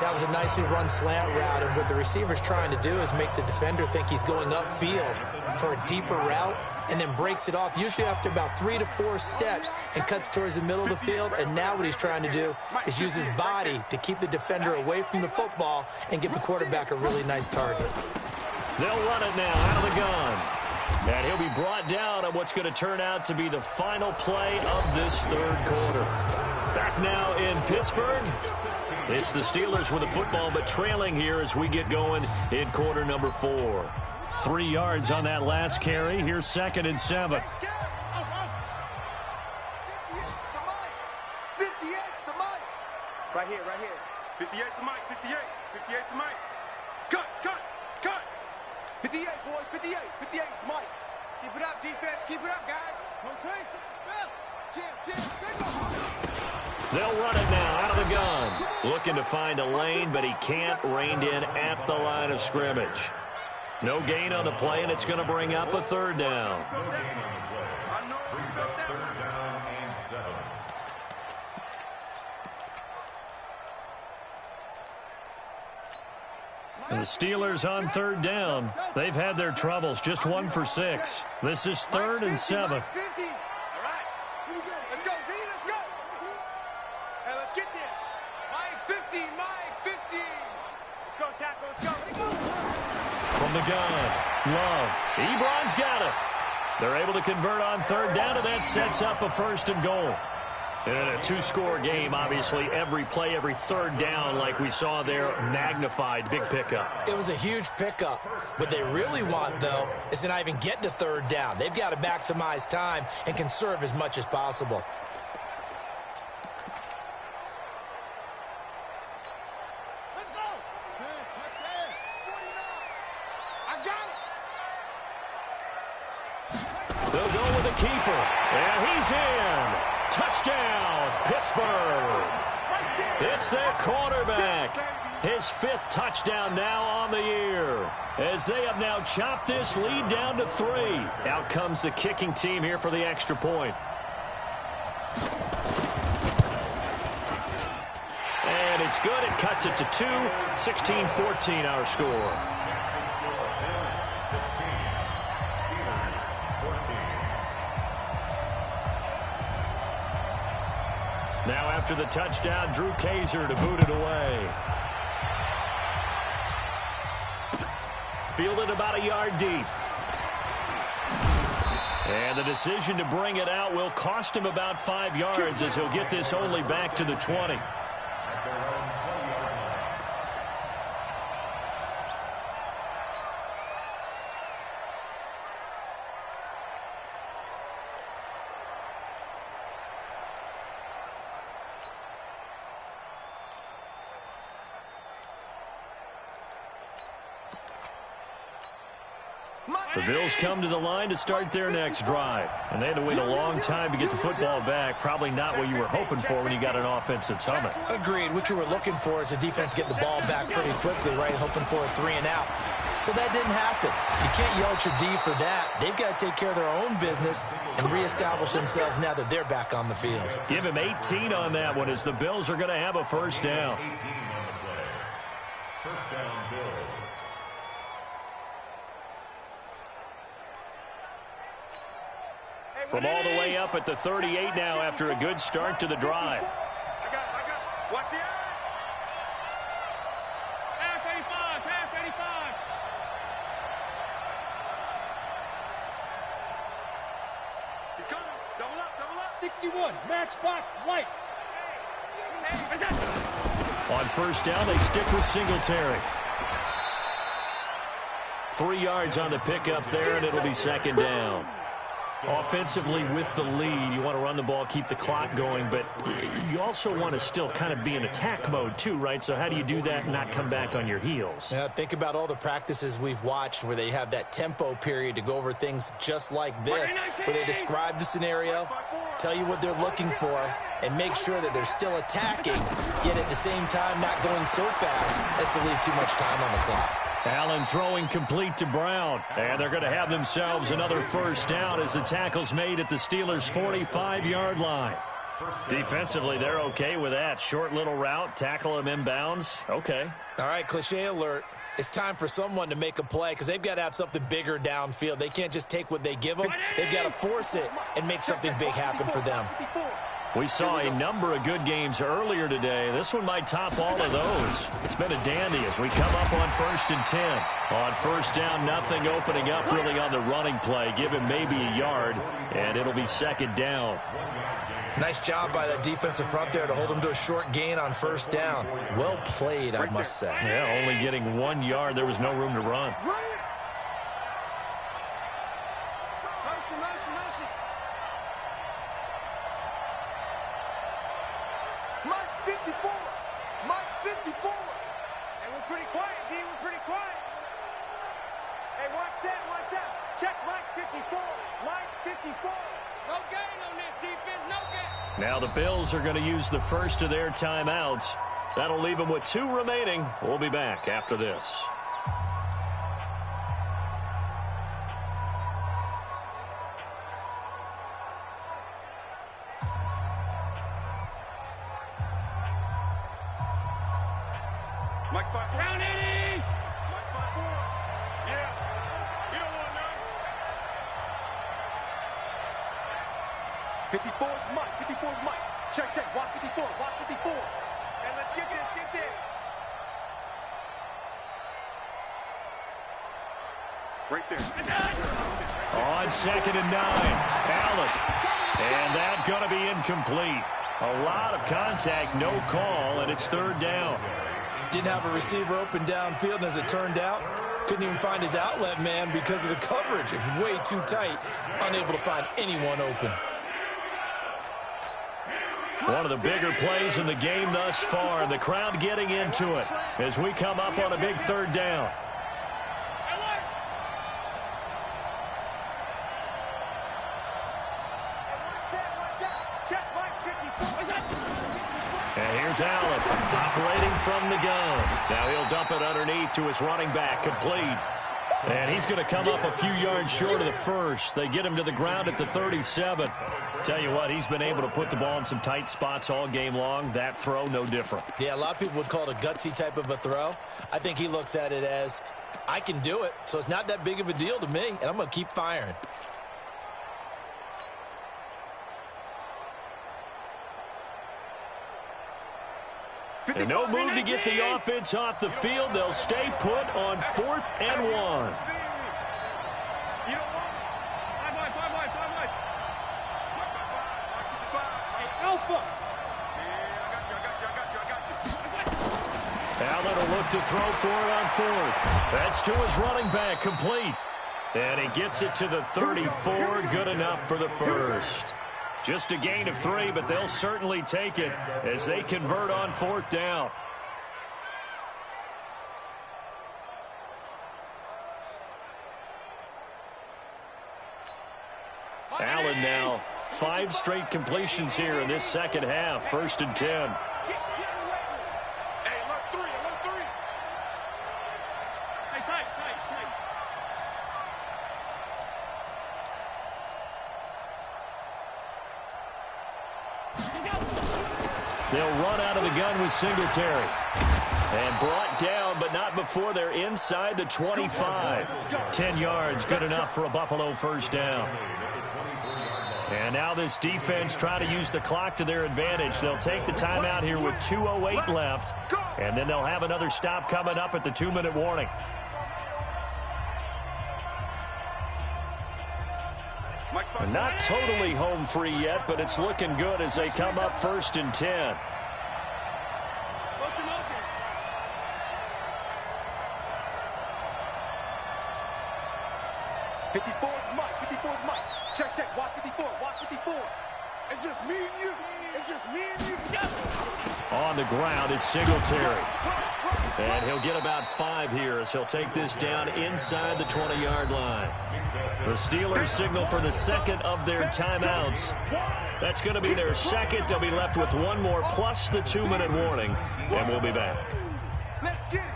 That was a nicely run slant route, and what the receiver's trying to do is make the defender think he's going upfield for a deeper route, and then breaks it off, usually after about 3 to 4 steps, and cuts towards the middle of the field. And now what he's trying to do is use his body to keep the defender away from the football and give the quarterback a really nice target. They'll run it now out of the gun. And he'll be brought down on what's going to turn out to be the final play of this third quarter. Back now in Pittsburgh. It's the Steelers with the football, but trailing here as we get going in quarter number 4. 3 yards on that last carry. Here's 2nd and 7. 58 to Mike. Right here, right here. 58 to Mike, 58. 58 to Mike. Cut, cut, cut. 58, boys, 58. 58 to Mike. Keep it up, defense. Keep it up, guys. Rotate. They'll run it now out of the gun. Looking to find a lane, but he can't. Reined in at the line of scrimmage. No gain on the play, and it's going to bring up a third down. And the Steelers on third down. They've had their troubles, just 1 for 6. This is 3rd and 7. From the gun, Love. Ebron's got it. They're able to convert on third down, and that sets up a 1st and goal. And in a 2-score game, obviously, every play, every third down, like we saw there, magnified. Big pickup. It was a huge pickup. What they really want, though, is to not even get to third down. They've got to maximize time and conserve as much as possible. They'll go with the keeper, and he's in. Touchdown, Pittsburgh. It's their quarterback. His 5th touchdown now on the year, as they have now chopped this lead down to 3. Out comes the kicking team here for the extra point. And it's good. It cuts it to 2. 16-14 our score. Now after the touchdown, Drew Kaiser to boot it away. Fielded about a yard deep. And the decision to bring it out will cost him about 5 yards, as he'll get this only back to the 20. The Bills come to the line to start their next drive. And they had to wait a long time to get the football back. Probably not what you were hoping for when you got an offense that's humming. Agreed. What you were looking for is the defense get the ball back pretty quickly, right? Hoping for a 3 and out. So that didn't happen. You can't yell at your D for that. They've got to take care of their own business and reestablish themselves now that they're back on the field. Give him 18 on that one as the Bills are going to have a first down. 18 on the play. First down, Bills. From all the way up at the 38 now after a good start to the drive. I got it. Watch the eye. Pass 85, pass 85. He's coming. Double up. 61, matchbox lights. On first down, they stick with Singletary. 3 yards on the pickup there, and it'll be second down. Offensively with the lead, you want to run the ball, keep the clock going, but you also want to still kind of be in attack mode too, right? So how do you do that and not come back on your heels? Yeah, think about all the practices we've watched where they have that tempo period to go over things just like this, where they describe the scenario, tell you what they're looking for, and make sure that they're still attacking, yet at the same time not going so fast as to leave too much time on the clock. Allen throwing complete to Brown. And they're going to have themselves another first down as the tackle's made at the Steelers' 45-yard line. Defensively, they're okay with that. Short little route, tackle him inbounds. Okay. All right, cliche alert. It's time for someone to make a play because they've got to have something bigger downfield. They can't just take what they give them. They've got to force it and make something big happen for them. We saw a number of good games earlier today. This one might top all of those. It's been a dandy as we come up on 1st and 10. On first down, nothing opening up really on the running play. Give him maybe a yard, and it'll be second down. Nice job by that defensive front there to hold him to a short gain on first down. Well played, I must say. Yeah, only getting 1 yard. There was no room to run. Mike's 54. And we're pretty quiet, D. We're pretty quiet. Hey, watch that. Check Mike 54. Mike 54. No gain on this defense. No gain. Now the Bills are going to use the first of their timeouts. That'll leave them with 2 remaining. We'll be back after this. Mike 5-4. Round 80. Mike 5-4. Yeah. You don't want none. 54 is Mike. 54 is Mike. Check. Watch 54. Watch 54. And let's get this. Right there. On 2nd and 9. Allen. And that's going to be incomplete. A lot of contact, no call, and it's 3rd down. Didn't have a receiver open downfield, and as it turned out, couldn't even find his outlet man because of the coverage. It was way too tight, unable to find anyone open. One of the bigger plays in the game thus far, and the crowd getting into it as we come up on a big 3rd down. And here's Allen operating from the gun. Now he'll dump it underneath to his running back, complete. And he's going to come up a few yards short of the first. They get him to the ground at the 37. Tell you what, he's been able to put the ball in some tight spots all game long. That throw, no different. Yeah, a lot of people would call it a gutsy type of a throw. I think he looks at it as, I can do it, so it's not that big of a deal to me, and I'm going to keep firing. And no move to get the offense off the field. They'll stay put on 4th and 1. Alpha. Allen will look to throw for it on 4th. That's to his running back, complete. And he gets it to the 34. Good enough for the first. Just a gain of 3, but they'll certainly take it as they convert on 4th down. Allen now 5 straight completions here in this second half. 1st and 10. Hey, alert 3. Hey, tight. They'll run out of the gun with Singletary. And brought down, but not before they're inside the 25. 10 yards, good enough for a Buffalo first down. And now this defense trying to use the clock to their advantage. They'll take the timeout here with 2:08 left. And then they'll have another stop coming up at the 2-minute warning. Not totally home free yet, but it's looking good as they come up 1st and 10. 54 is Mike. 54 is Mike. Check, check. Watch 54. Watch 54. It's just me and you. It's just me and you. On the ground, it's Singletary. And he'll get about 5 here as he'll take this down inside the 20-yard line. The Steelers signal for the second of their timeouts. That's going to be their second. They'll be left with 1 more plus the 2-minute warning, and we'll be back. Let's get it.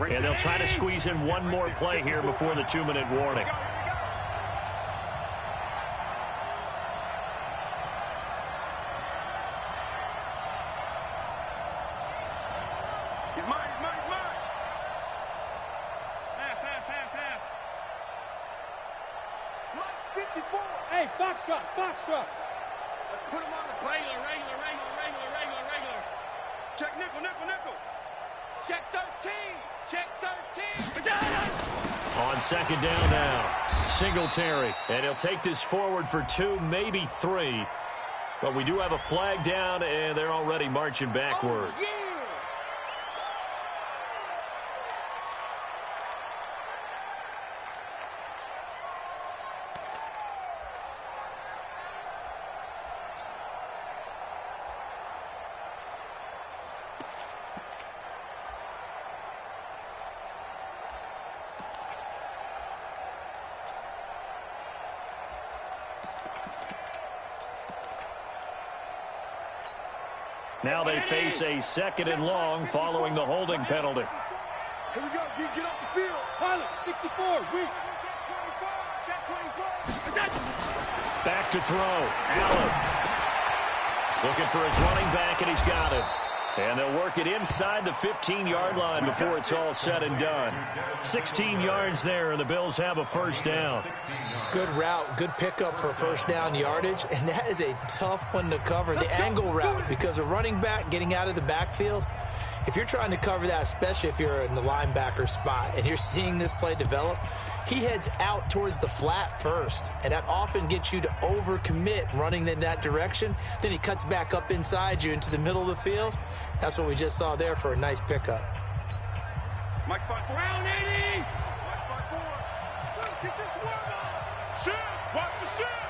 And they'll try to squeeze in 1 more play here before the 2-minute warning. He's mine, he's mine, he's mine. Half. Mike's 54. Hey, Foxtrot. Let's put him on the Regular. check nickel. Check 13. Check 13. On second down now, Singletary. And he'll take this forward for 2, maybe 3. But we do have a flag down, and they're already marching backward. Oh, yeah. Now they face a 2nd and long following the holding penalty. Here we go, G. Get off the field. Pilot, 64, weak. Check 24. Back to throw. Allen. Looking for his running back, and he's got it. And they'll work it inside the 15-yard line before it's all said and done. 16 yards there, and the Bills have a first down. Good route, good pickup for first down yardage, and that is a tough one to cover, the angle route, because a running back getting out of the backfield, if you're trying to cover that, especially if you're in the linebacker spot and you're seeing this play develop, he heads out towards the flat first, and that often gets you to overcommit running in that direction. Then he cuts back up inside you into the middle of the field. That's what we just saw there for a nice pickup. Mike 5-4. Round 80. Mike 5-4. Let's get this one on. Shift. Watch the shift.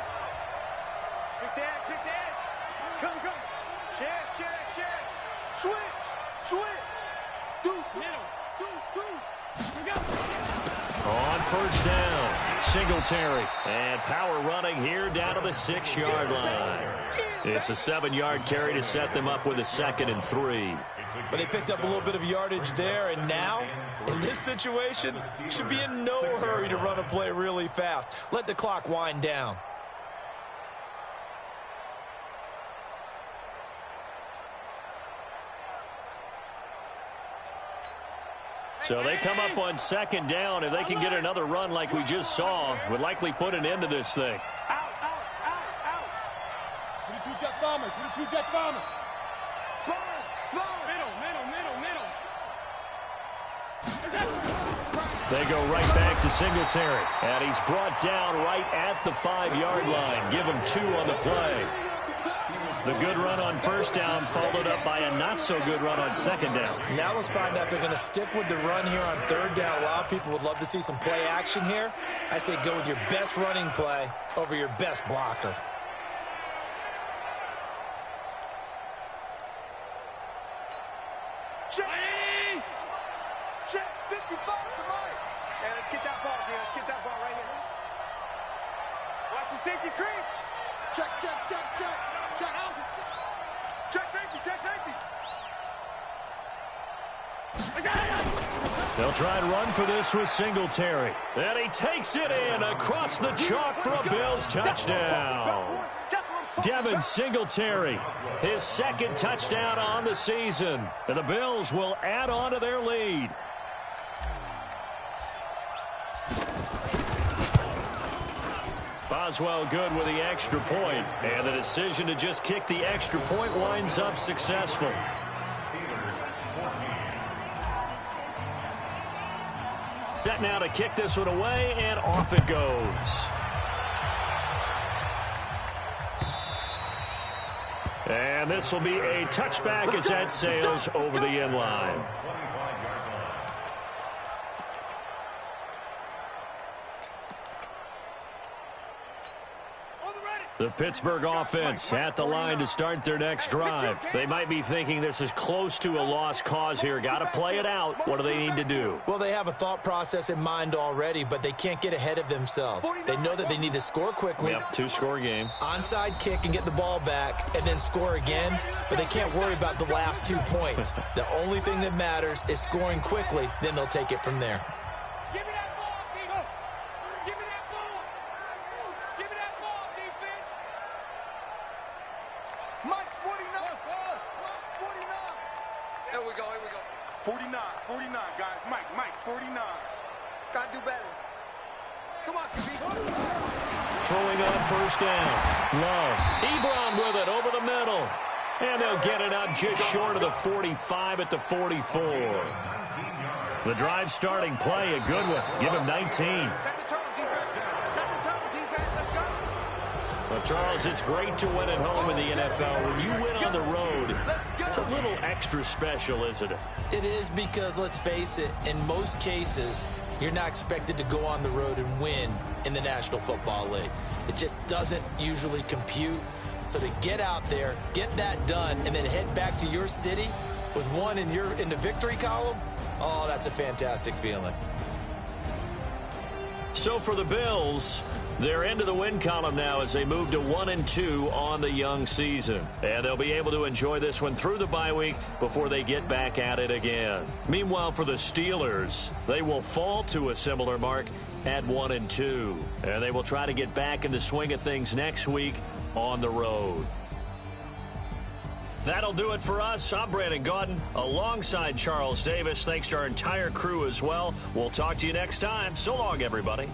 Pick the edge. Come. Check. Switch. Deuce. Here we go. On first down, Singletary. And power running here down to the 6-yard line. It's a 7-yard carry to set them up with a 2nd and 3. But they picked up a little bit of yardage there, and now, in this situation, should be in no hurry to run a play really fast. Let the clock wind down. So they come up on 2nd down. If they can get another run like we just saw, would likely put an end to this thing. Out. 22 jet bomber. Slow. Middle. They go right back to Singletary. And he's brought down right at the 5-yard line. Give him 2 on the play. The good run on first down followed up by a not-so-good run on 2nd down. Now let's find out if they're going to stick with the run here on 3rd down. A lot of people would love to see some play action here. I say go with your best running play over your best blocker. Check 55 for Mike. Hey, let's get that ball, dude. Let's get that ball right here. Watch the safety creep. Check out. Check safety. They'll try and run for this with Singletary. And he takes it in across the chalk for a Bills touchdown. Devin Singletary, his second touchdown on the season. And the Bills will add on to their lead. Boswell good with the extra point, and the decision to just kick the extra point winds up successful. Set now to kick this one away, and off it goes. And this will be a touchback as that sails over the end line. The Pittsburgh offense at the line to start their next drive. They might be thinking this is close to a lost cause here. Got to play it out. What do they need to do? Well, they have a thought process in mind already, but they can't get ahead of themselves. They know that they need to score quickly. Yep, two-score game. Onside kick and get the ball back and then score again, but they can't worry about the last 2 points. The only thing that matters is scoring quickly, then they'll take it from there. Mike's 49. 49, guys. Mike, 49. Gotta do better. Come on, QB. Throwing on first down. Love. Ebron with it over the middle. And they'll get it up just short of the 45 at the 44. The drive starting play, a good one. Give him 19. Set the tone, defense. Set the tone, defense. Let's go. Well, Charles, it's great to win at home in the NFL. When you win on the road, it's a little extra special, isn't it? It is because, let's face it, in most cases, you're not expected to go on the road and win in the National Football League. It just doesn't usually compute. So to get out there, get that done, and then head back to your city with one in the victory column, oh, that's a fantastic feeling. So for the Bills, they're into the win column now as they move to 1-2 on the young season. And they'll be able to enjoy this one through the bye week before they get back at it again. Meanwhile, for the Steelers, they will fall to a similar mark at 1-2. And they will try to get back in the swing of things next week on the road. That'll do it for us. I'm Brandon Gaudin alongside Charles Davis. Thanks to our entire crew as well. We'll talk to you next time. So long, everybody.